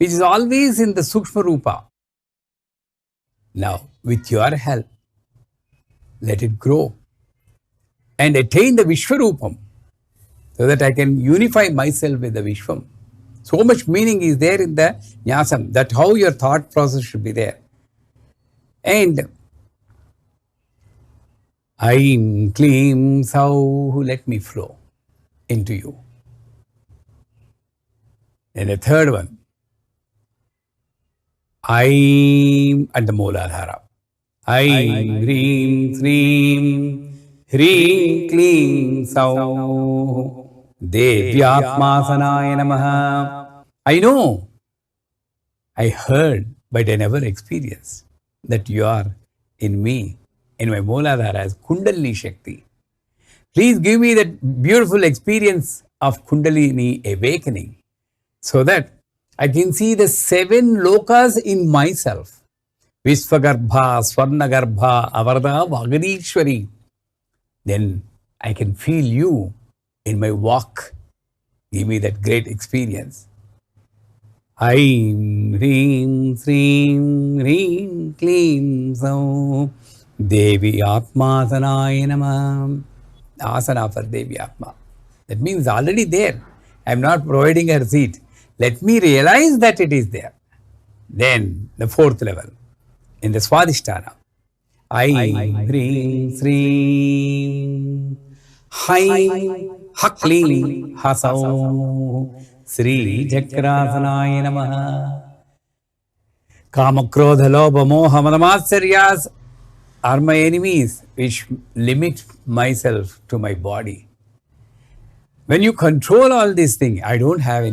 which is always in the Sukshma Rupa. Now, with your help, let it grow and attain the Vishwarupam so that I can unify myself with the Vishwam. So much meaning is there in the Nyasam. That's how your thought process should be there. And Aim, Kleem, Sau, let me flow into you. And the third one, Aim at the Mooladhara. Aim, Hreem, Sreem, Hreem, Kleem, Sau, Devyatmasanaya Namaha. I know, I heard, but I never experienced that you are in me, in my Mooladhara as Kundalini Shakti. Please give me that beautiful experience of Kundalini awakening so that I can see the 7 lokas in myself. Vishwagarbha, Swarnagarbha, Avarda, Vagadishwari. Then I can feel you in my walk. Give me that great experience. Aim, Hreem, Sreem, Hreem, Kleem, Sau, Devi Atmasanaya Namah. Asana for Devi Atma. That means already there. I am not providing her seat. Let me realize that it is there. Then the 4th level, in the Swadhisthana. Aim, Hreem, Sreem, Haim, Hakleem, Hasau, Sri Chakrasanaya Namaha. Kama, Krodha, Lobha, Moha, Madamacharyas are my enemies which limit myself to my body. When you control all these things, I don't have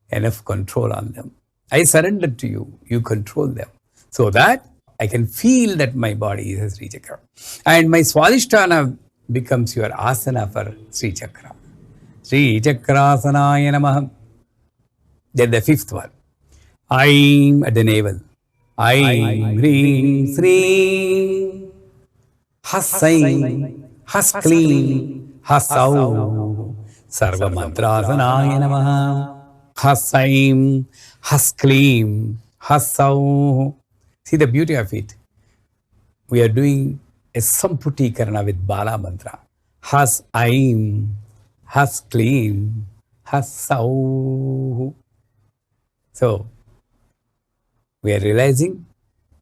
enough control on them. I surrender to you, you control them. So that I can feel that my body is a Sri Chakra. And my Swadhisthana becomes your asana for Sri Chakra. Sri Chakrasanaya Namaha. Then the 5th one. Aim at the navel. Aim, Hreem, Sreem, Hasaim, Haskleem, Hasau, Sarva Mantrasanaya Namaha. Hasaim, Haskleem, Hasau. See the beauty of it. We are doing a Samputi-karana with Bala mantra. Hasaim, Haskleem, Hasau. So, we are realizing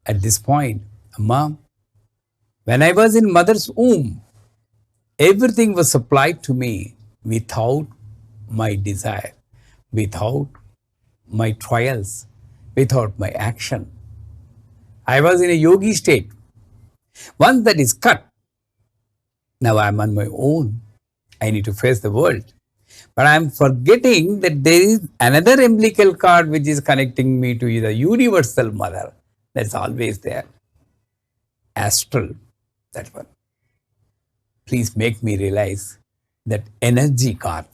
at this point, Amma, when I was in mother's womb, everything was supplied to me without my desire, without my trials, without my action. I was in a yogi state. Once that is cut, now I am on my own. I need to face the world. But I am forgetting that there is another umbilical cord which is connecting me to the universal mother. That's always there. Astral, that one. Please make me realize that energy cord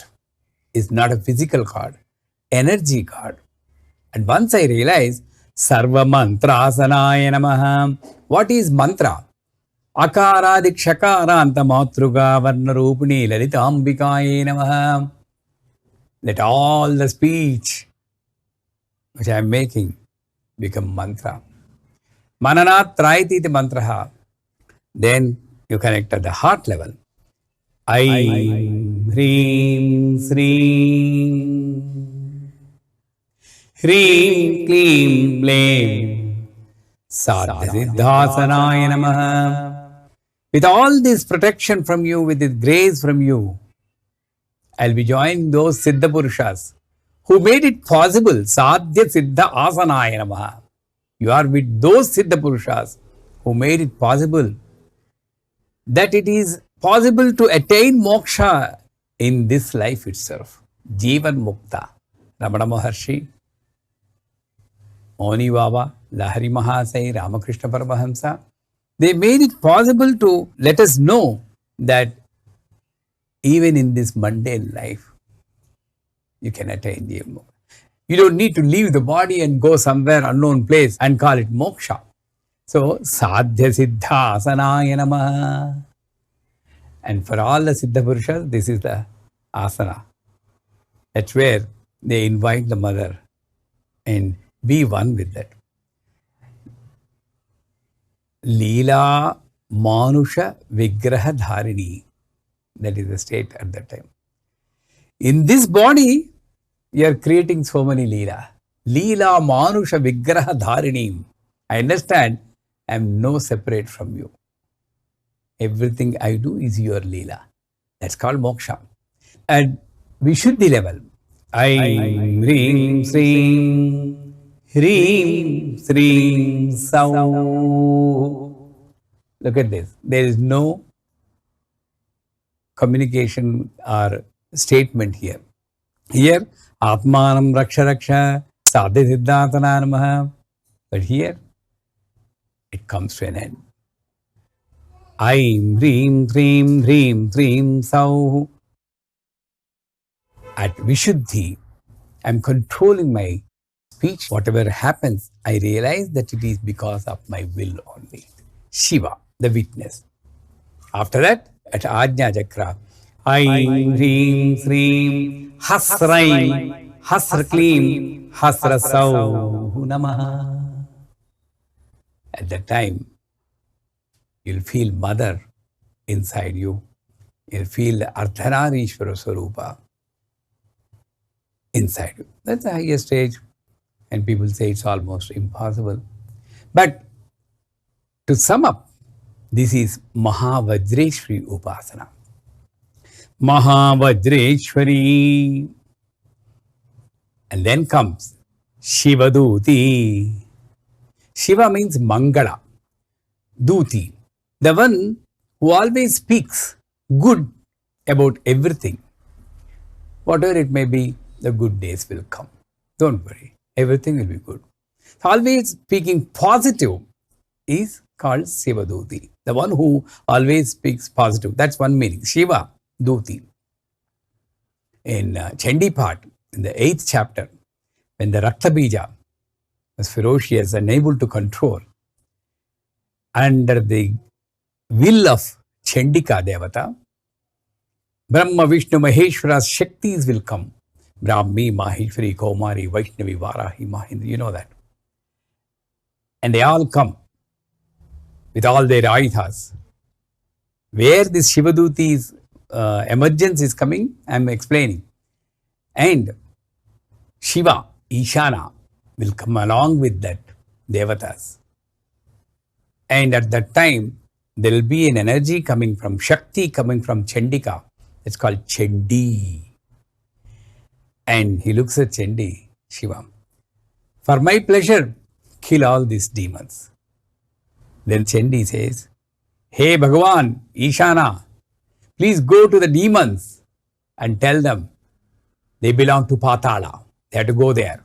is not a physical cord. Energy cord. And once I realize, Sarva Mantrasanaya Namaha. What is mantra? Akaradik Shakaranta Matruga Varnarupini Lalitambikaye Namaha. Let all the speech which I am making become mantra. Mananat Traiti mantraha. Then you connect at the heart level. Aim, Hreem, Sreem, Hreem, Kleem, Bleem, Sadhasiddhasanaya Namaha. With all this protection from you, with this grace from you, I'll be joining those Siddha Purushas who made it possible. Sadhya Siddha Asanaya Namaha. You are with those Siddha Purushas who made it possible that it is possible to attain moksha in this life itself. Jivan Mukta. Ramana Maharshi, Moni Baba, Lahari Mahasai, Ramakrishna Paramahamsa. They made it possible to let us know that even in this mundane life, you can attain the moksha. You don't need to leave the body and go somewhere unknown place and call it moksha. So, Sadhya Siddha Asanaya Namaha. And for all the Siddha Purushas, this is the asana. That's where they invite the mother and be one with that. Leela Manusha Vigraha Dharini. That is the state at that time. In this body, you are creating so many Leela. Leela Manusha Vigraha Dharini. I understand I am no separate from you. Everything I do is your Leela. That's called moksha. At Vishuddhi level, Aim Hrim Srim Hrim Srim Sau. Look at this. There is no communication or statement here. Here, Atmanam Raksha Raksha Sadhi Siddhantana Namaha. But here, it comes to an end. Aim Hrim Hrim Hrim Hrim Sau. At Vishuddhi, I am controlling my speech. Whatever happens, I realize that it is because of my will only. Shiva, the witness. After that, at Ajna Chakra, Aim Hrim Srim Hasraim Hasraklim Hasrasau Namaha. At that time, you'll feel Mother inside you. You'll feel Ardhanarishvara Swarupa inside you. That's the highest stage. And people say it's almost impossible. But to sum up, this is Mahavajreshwari Upasana. Mahavajreshwari. And then comes Shivaduti. Shiva means Mangala. Duti. The one who always speaks good about everything. Whatever it may be, the good days will come. Don't worry. Everything will be good. Always speaking positive is called Shivaduti. The one who always speaks positive. That's one meaning. Shiva Duti. In Chandi part, in the 8th chapter, when the Raktabija was ferocious and able to control, under the will of Chandika Devata, Brahma, Vishnu, Maheshwara's Shaktis will come. Brahmi, Maheshwari, Kaumari, Vaishnavi, Varahi, Mahindra, you know that. And they all come with all their ayuthas. Where this Shivaduti's emergence is coming, I am explaining. And Shiva, Ishana, will come along with that Devatas. And at that time, there will be an energy coming from Shakti, coming from Chandika. It's called Chandi. And he looks at Chandi, Shiva. For my pleasure, kill all these demons. Then Chandi says, Hey Bhagavan, Ishana, please go to the demons and tell them they belong to Patala. They have to go there.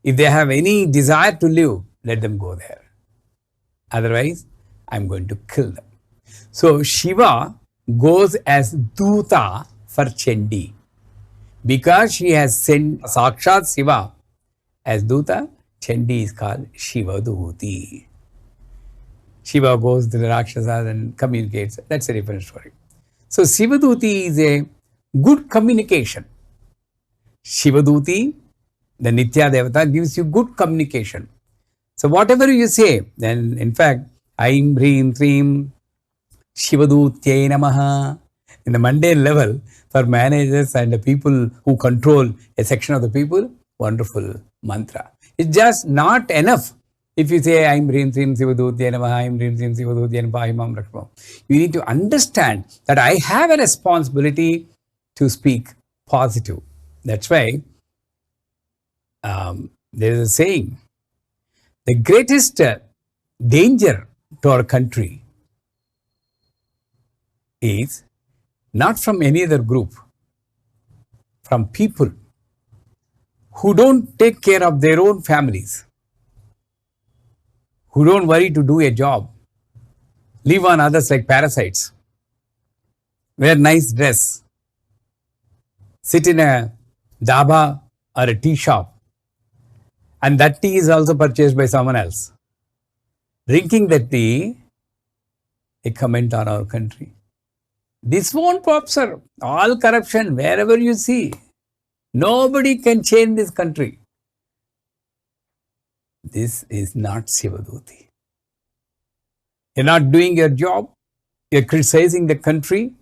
If they have any desire to live, let them go there. Otherwise, I'm going to kill them. So Shiva goes as Duta for Chandi. Because she has sent Sakshat Shiva as Duta, Chandi is called Shivaduti. Shiva goes to the Rakshasas and communicates. That's a different story. So Shivaduti is a good communication. Shivaduti, the Nitya Devata, gives you good communication. So whatever you say, then in fact, Aim Hrim Srim Shivadutye Namaha. In the mundane level, for managers and the people who control a section of the people, wonderful mantra. It's just not enough if you say, Aim Hrim Srim Shivadutye Namaha, Aim Hrim Srim Shivadutye Namaha, Imam Rakshma. You need to understand that I have a responsibility to speak positive. That's why there is a saying, the greatest danger to our country is not from any other group, from people who don't take care of their own families, who don't worry to do a job, live on others like parasites, wear nice dress, sit in a dhaba or a tea shop, and that tea is also purchased by someone else. Drinking that tea, a comment on our country. This won't pop, sir. All corruption, wherever you see. Nobody can change this country. This is not Shivaduti. You're not doing your job. You're criticizing the country.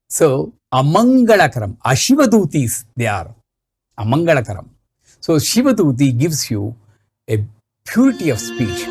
So, Amangalakaram, Ashivadutis, they are Amangalakaram. So, Shivaduti gives you a purity of speech.